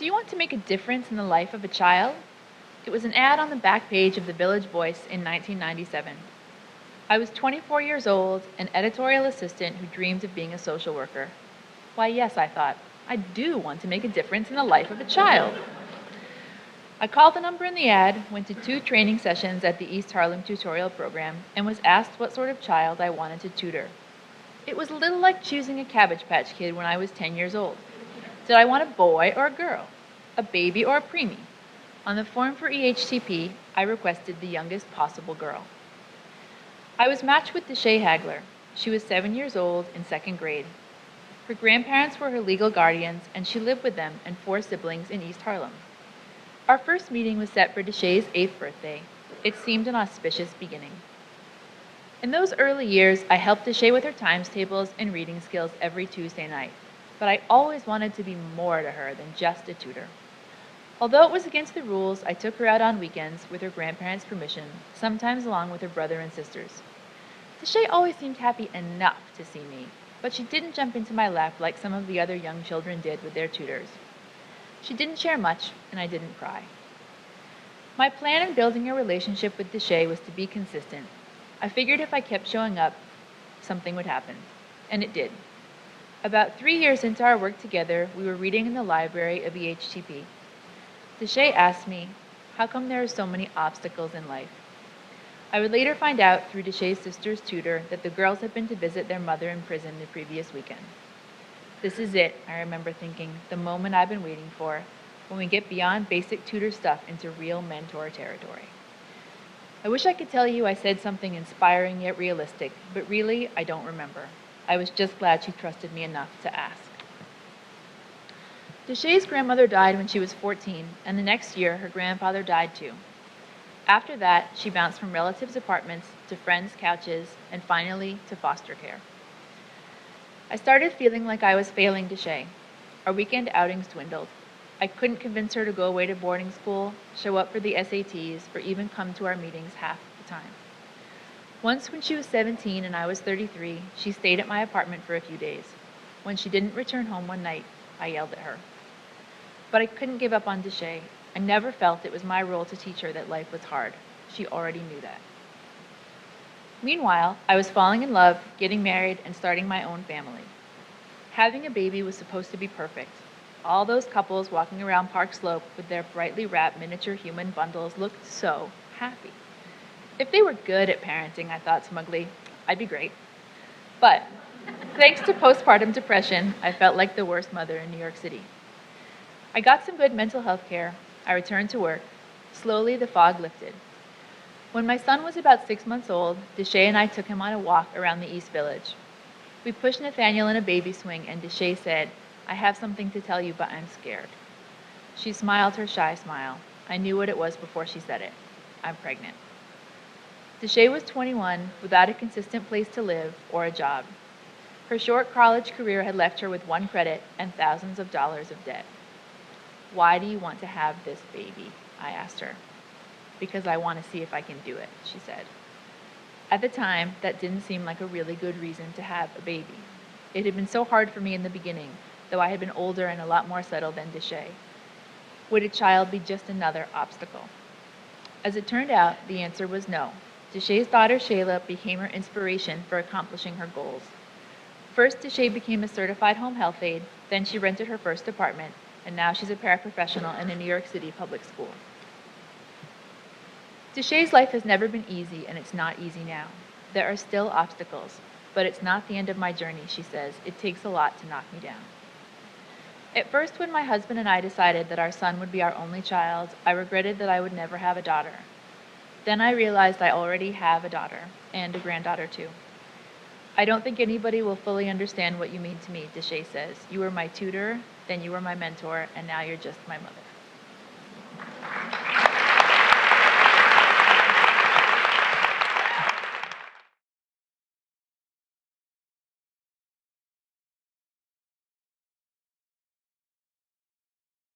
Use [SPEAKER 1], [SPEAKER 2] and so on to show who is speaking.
[SPEAKER 1] Do you want to make a difference in the life of a child? It was an ad on the back page of the Village Voice in 1997. I was 24 years old, an editorial assistant who dreamed of being a social worker. Why, yes, I thought, I do want to make a difference in the life of a child. I called the number in the ad, went to 2 training sessions at the East Harlem tutorial program, and was asked what sort of child I wanted to tutor. It was a little like choosing a Cabbage Patch Kid when I was 10 years old. Did I want a boy or a girl? A baby or a preemie? On the form for EHTP, I requested the youngest possible girl. I was matched with Deshay Hagler. She was 7 years old in 2nd grade. Her grandparents were her legal guardians, and she lived with them and 4 siblings in East Harlem. Our first meeting was set for Deshay's 8th birthday. It seemed an auspicious beginning. In those early years, I helped Deshay with her times tables and reading skills every Tuesday night, but I always wanted to be more to her than just a tutor. Although it was against the rules, I took her out on weekends with her grandparents' permission, sometimes along with her brother and sisters. Deshay always seemed happy enough to see me, but she didn't jump into my lap like some of the other young children did with their tutors. She didn't share much, and I didn't cry. My plan in building a relationship with Deshay was to be consistent. I figured if I kept showing up, something would happen. And it did. About 3 years into our work together, we were reading in the library of EHTP. Deshay asked me, how come there are so many obstacles in life? I would later find out through Deshay's sister's tutor that the girls had been to visit their mother in prison the previous weekend. This is it, I remember thinking, the moment I've been waiting for, when we get beyond basic tutor stuff into real mentor territory. I wish I could tell you I said something inspiring yet realistic, but really, I don't remember. I was just glad she trusted me enough to ask. Deshay's grandmother died when she was 14, and the next year, her grandfather died too. After that, she bounced from relatives' apartments to friends' couches, and finally to foster care. I started feeling like I was failing Deshay. Our weekend outings dwindled. I couldn't convince her to go away to boarding school, show up for the SATs, or even come to our meetings half the time. Once when she was 17 and I was 33, she stayed at my apartment for a few days. When she didn't return home one night, I yelled at her. But I couldn't give up on Deshay. I never felt it was my role to teach her that life was hard. She already knew that. Meanwhile, I was falling in love, getting married, and starting my own family. Having a baby was supposed to be perfect. All those couples walking around Park Slope with their brightly wrapped miniature human bundles looked so happy. If they were good at parenting, I thought smugly, I'd be great. But thanks to postpartum depression, I felt like the worst mother in New York City. I got some good mental health care. I returned to work. Slowly, the fog lifted. When my son was about 6 months old, Deshay and I took him on a walk around the East Village. We pushed Nathaniel in a baby swing, and Deshay said, I have something to tell you, but I'm scared. She smiled her shy smile. I knew what it was before she said it. I'm pregnant. Deshay was 21, without a consistent place to live or a job. Her short college career had left her with 1 credit and thousands of dollars of debt. Why do you want to have this baby? I asked her. Because I want to see if I can do it, she said. At the time, that didn't seem like a really good reason to have a baby. It had been so hard for me in the beginning, though I had been older and a lot more settled than Deshay. Would a child be just another obstacle? As it turned out, the answer was no. Deshay's daughter Shayla became her inspiration for accomplishing her goals. First, Deshay became a certified home health aide, then she rented her first apartment, and now she's a paraprofessional in a New York City public school. Deshay's life has never been easy, and it's not easy now. There are still obstacles, but it's not the end of my journey, she says. It takes a lot to knock me down. At first, when my husband and I decided that our son would be our only child, I regretted that I would never have a daughter. Then I realized I already have a daughter, and a granddaughter too. I don't think anybody will fully understand what you mean to me, Deshay says. You were my tutor, then you were my mentor, and now you're just my mother.